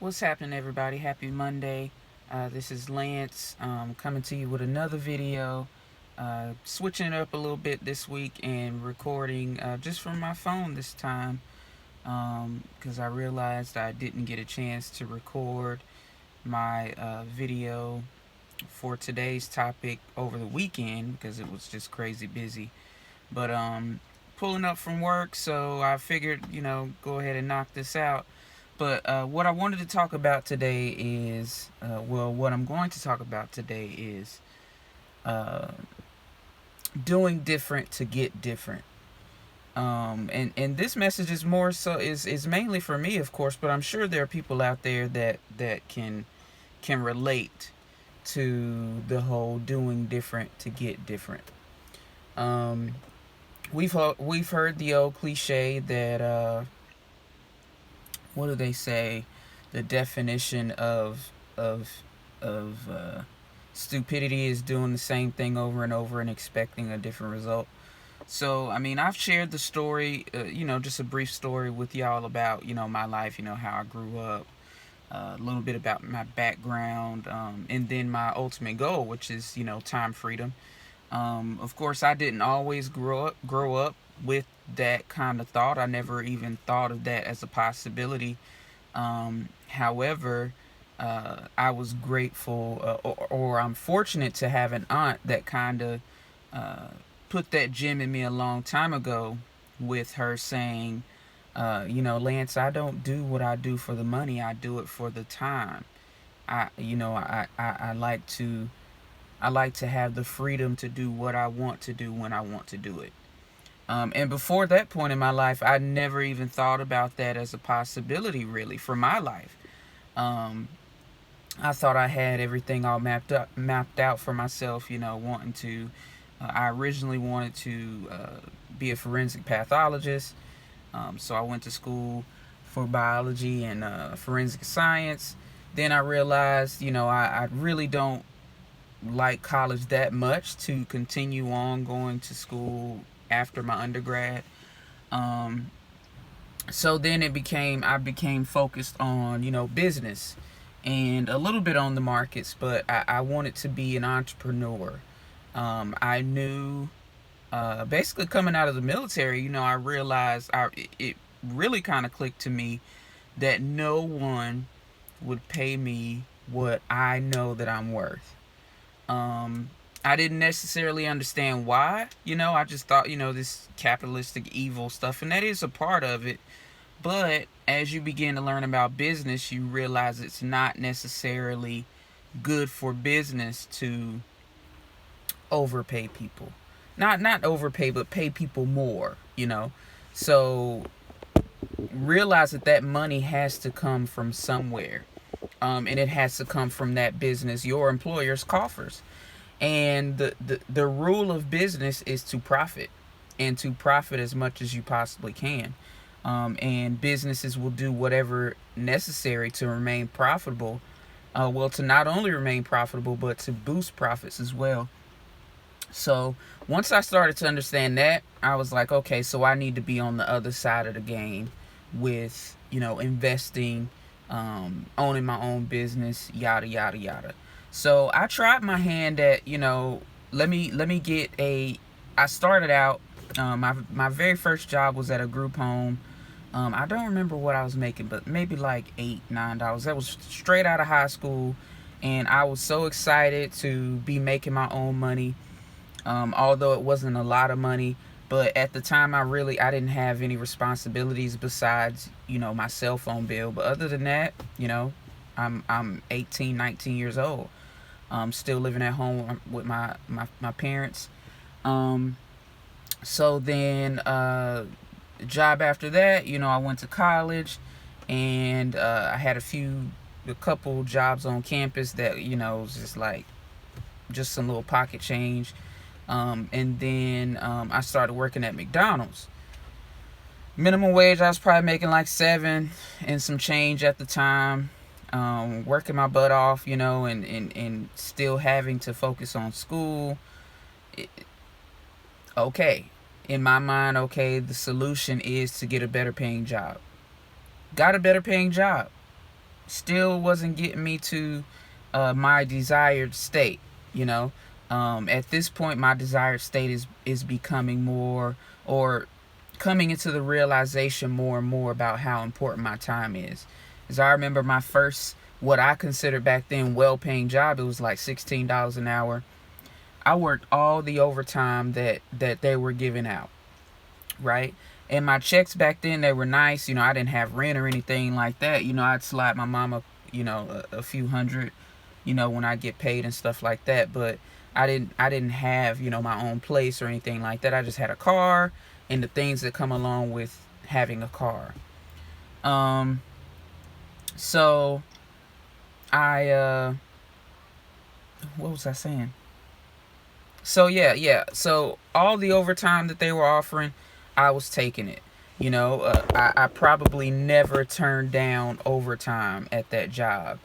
What's happening, everybody? Happy Monday. This is Lance coming to you with another video. Switching it up a little bit this week and recording just from my phone this time because I realized I didn't get a chance to record my video for today's topic over the weekend because it was just crazy busy. But pulling up from work, so I figured, go ahead and knock this out. But what I wanted to talk about today is, what I'm going to talk about today is uh, doing different to get different. And this message is more so is mainly for me, of course, but I'm sure there are people out there that can relate to the whole doing different to get different. Um, we've heard the old cliche that what do they say? The definition of stupidity is doing the same thing over and over and expecting a different result. So, I mean, I've shared the story, just a brief story with y'all about, my life, how I grew up, a little bit about my background, and then my ultimate goal, which is, time freedom. Of course, I didn't always grow up with that kind of thought. I never even thought of that as a possibility. However, I was grateful, or I'm fortunate to have an aunt that kind of uh, put that gem in me a long time ago, with her saying, Lance, I don't do what I do for the money. I do it for the time. I like to have the freedom to do what I want to do when I want to do it. And before that point in my life, I never even thought about that as a possibility, really, for my life. Um, I thought I had everything all mapped out for myself. Wanting to. I originally wanted to be a forensic pathologist, so I went to school for biology and forensic science. Then I realized, I really don't like college that much to continue on going to school after my undergrad. Um, so then I became focused on, business and a little bit on the markets, but I wanted to be an entrepreneur. I knew, basically coming out of the military, I realized it really kind of clicked to me that no one would pay me what I know that I'm worth. Um, I didn't necessarily understand why. I just thought, this capitalistic evil stuff, and that is a part of it. But as you begin to learn about business, you realize it's not necessarily good for business to overpay people. Not overpay, but pay people more. So realize that money has to come from somewhere. And it has to come from that business, your employer's coffers. And the rule of business is to profit, and to profit as much as you possibly can. And businesses will do whatever necessary to remain profitable. To not only remain profitable, but to boost profits as well. So once I started to understand that, I was like, okay, so I need to be on the other side of the game with, investing, owning my own business, yada yada yada. So I tried my hand at, let me get a. I started out. My very first job was at a group home. I don't remember what I was making, but maybe like $8-9. That was straight out of high school, and I was so excited to be making my own money. Although it wasn't a lot of money, but at the time I didn't have any responsibilities besides, my cell phone bill. But other than that, I'm 18, 19 years old. Still living at home with my parents. Um, so then, job after that, I went to college, and I had a couple jobs on campus that, was just like just some little pocket change. And then I started working at McDonald's. Minimum wage, I was probably making like 7 and some change at the time. Working my butt off, and still having to focus on school. It, okay. In my mind, okay, the solution is to get a better paying job. Got a better paying job. still wasn't getting me to my desired state. You know, at this point, my desired state is becoming more, or coming into the realization more and more about how important my time is. As I remember my first, what I considered back then, well-paying job, it was like $16 an hour. I worked all the overtime that they were giving out, right? And my checks back then, they were nice. You know, I didn't have rent or anything like that. You know, I'd slide my mama, a few hundred, when I get paid and stuff like that. But I didn't have, my own place or anything like that. I just had a car and the things that come along with having a car. Um, so I what was I saying? So yeah. So all the overtime that they were offering, I was taking it. I probably never turned down overtime at that job.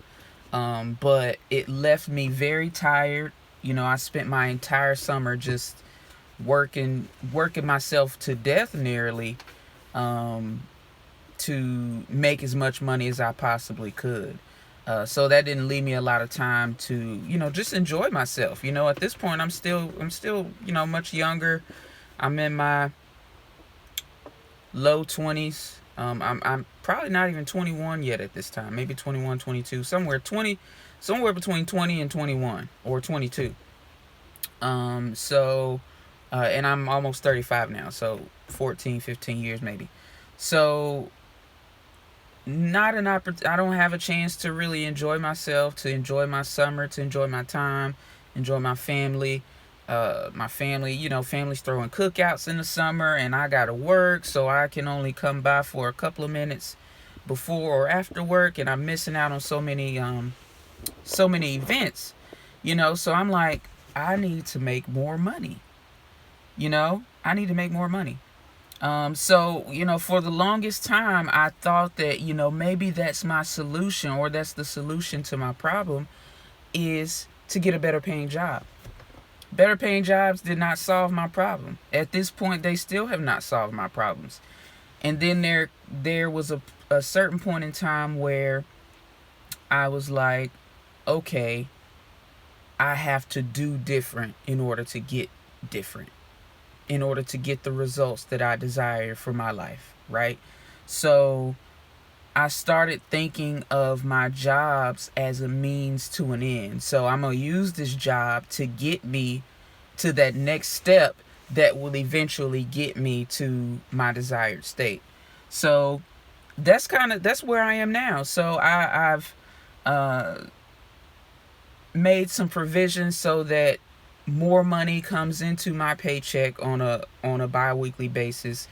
But it left me very tired. I spent my entire summer just working myself to death nearly, um, to make as much money as I possibly could. So that didn't leave me a lot of time to, just enjoy myself. At this point, I'm still, much younger. I'm in my low 20s. I'm probably not even 21 yet at this time. Maybe 21, 22, somewhere between 20 and 21 or 22. So, and I'm almost 35 now. So 14, 15 years maybe. So not an I don't have a chance to really enjoy myself, to enjoy my summer, to enjoy my time, enjoy my family. My family, family's throwing cookouts in the summer, and I gotta work, so I can only come by for a couple of minutes before or after work, and I'm missing out on so many events. So I'm like, I need to make more money. I need to make more money. So, for the longest time, I thought that, maybe that's my solution, or that's the solution to my problem, is to get a better paying job. Better paying jobs did not solve my problem. At this point, they still have not solved my problems. And then there was a certain point in time where I was like, okay, I have to do different in order to get different, in order to get the results that I desire for my life, right? So I started thinking of my jobs as a means to an end. So I'm going to use this job to get me to that next step that will eventually get me to my desired state. So that's where I am now. So I've uh, made some provisions so that more money comes into my paycheck on a biweekly basis.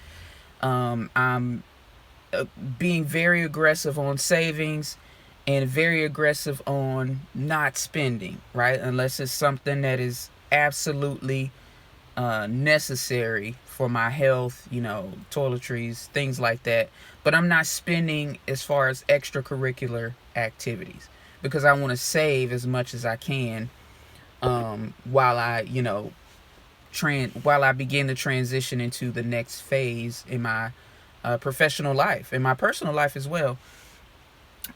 I'm being very aggressive on savings and very aggressive on not spending, right? Unless it's something that is absolutely necessary for my health, toiletries, things like that. But I'm not spending as far as extracurricular activities, because I want to save as much as I can, while while I begin to transition into the next phase in my professional life, in my personal life as well.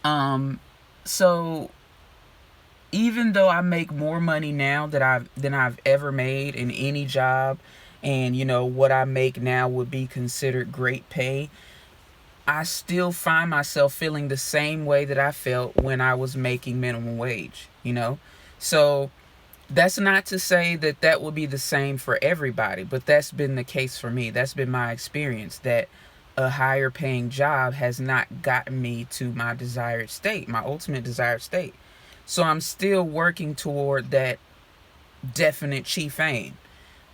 Um, so even though I make more money now than I've ever made in any job, and what I make now would be considered great pay, I still find myself feeling the same way that I felt when I was making minimum wage. So that's not to say that that will be the same for everybody, but that's been the case for me. That's been my experience, that a higher paying job has not gotten me to my desired state, my ultimate desired state. So I'm still working toward that definite chief aim.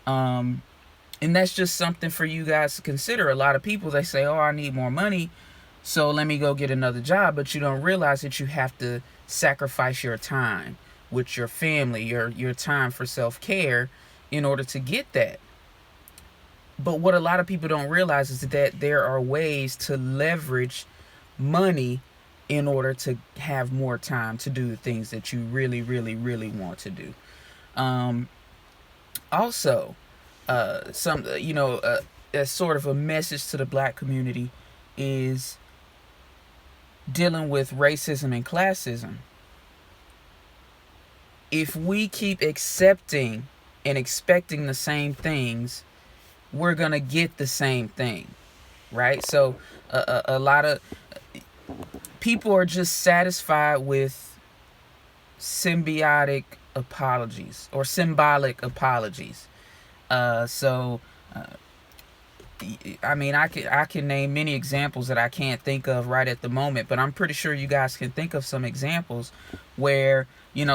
Um, and that's just something for you guys to consider. A lot of people, they say, oh, I need more money, so let me go get another job. But you don't realize that you have to sacrifice your time with your family, your time for self-care, in order to get that. But what a lot of people don't realize is that there are ways to leverage money in order to have more time to do the things that you really, really, really want to do. Um, Also, some as sort of a message to the black community is, dealing with racism and classism, if we keep accepting and expecting the same things, we're going to get the same thing, right? So a lot of people are just satisfied with symbiotic apologies or symbolic apologies. So I mean, I can name many examples that I can't think of right at the moment, but I'm pretty sure you guys can think of some examples where,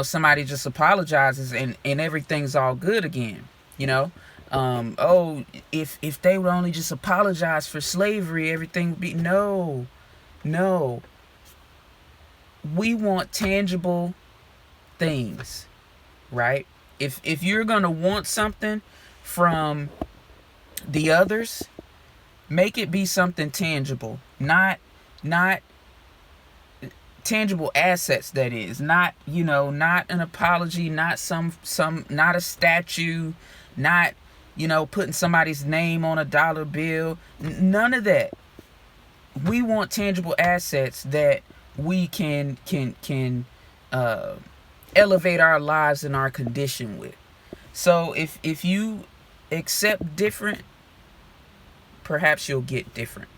somebody just apologizes and everything's all good again. You know, oh, if they would only just apologize for slavery, everything would be no, no. We want tangible things, right? If you're gonna want something from the others, make it be something tangible, not tangible assets. That is not an apology, not some not a statue, not putting somebody's name on a dollar bill. None of that. We want tangible assets that we can elevate our lives and our condition with. So if you accept different, perhaps you'll get different.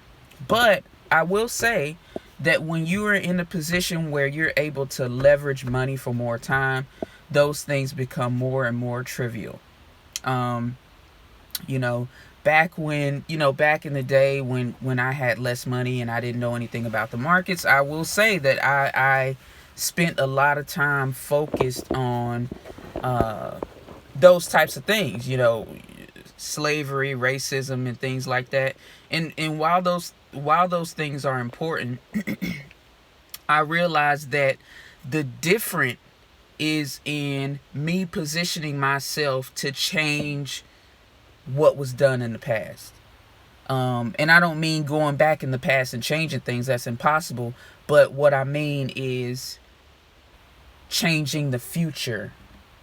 But I will say that when you are in a position where you're able to leverage money for more time, those things become more and more trivial. Um, you know, back in the day when I had less money and I didn't know anything about the markets, I will say that I spent a lot of time focused on those types of things, slavery, racism, and things like that. And while those things are important, I realized that the different is in me positioning myself to change what was done in the past. And I don't mean going back in the past and changing things. That's impossible. But what I mean is changing the future.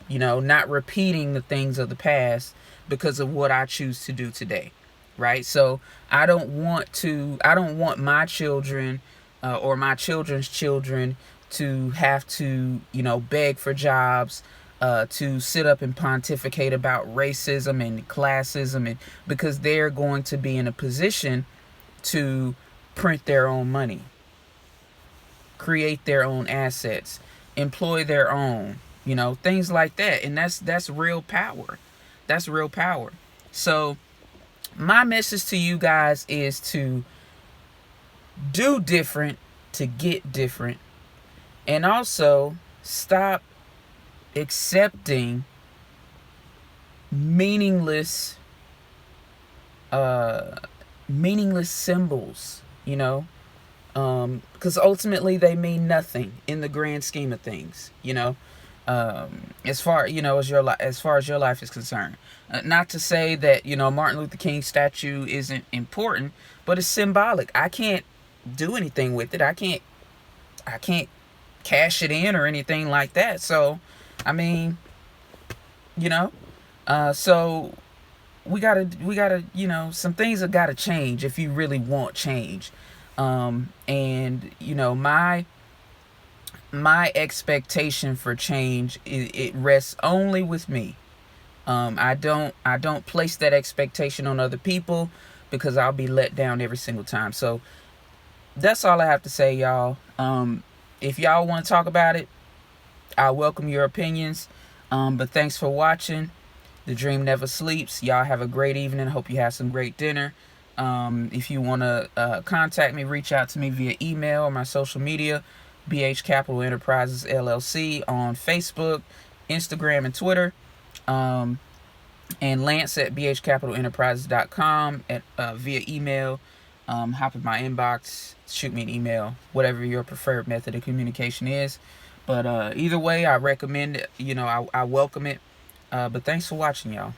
Not repeating the things of the past because of what I choose to do today. Right? So I don't want my children or my children's children to have to, beg for jobs, to sit up and pontificate about racism and classism, and because they're going to be in a position to print their own money, create their own assets, employ their own, things like that. And that's real power. That's real power. So my message to you guys is to do different to get different, and also stop accepting meaningless meaningless symbols, because ultimately they mean nothing in the grand scheme of things, as far as far as your life is concerned. Not to say that Martin Luther King statue isn't important, but it's symbolic. I can't do anything with it. I can't cash it in or anything like that. So I mean, so we gotta some things have got to change if you really want change. And my expectation for change, it rests only with me. I don't place that expectation on other people, because I'll be let down every single time. So that's all I have to say, y'all. If y'all want to talk about it, I welcome your opinions. But thanks for watching. The dream never sleeps. Y'all have a great evening. Hope you have some great dinner. If you want to contact me, reach out to me via email or my social media. BH Capital Enterprises LLC on Facebook, Instagram, and Twitter. And Lance at bhcapitalenterprises.com via email. Hop in my inbox, shoot me an email, whatever your preferred method of communication is. But either way, I recommend it. I welcome it. But thanks for watching, y'all.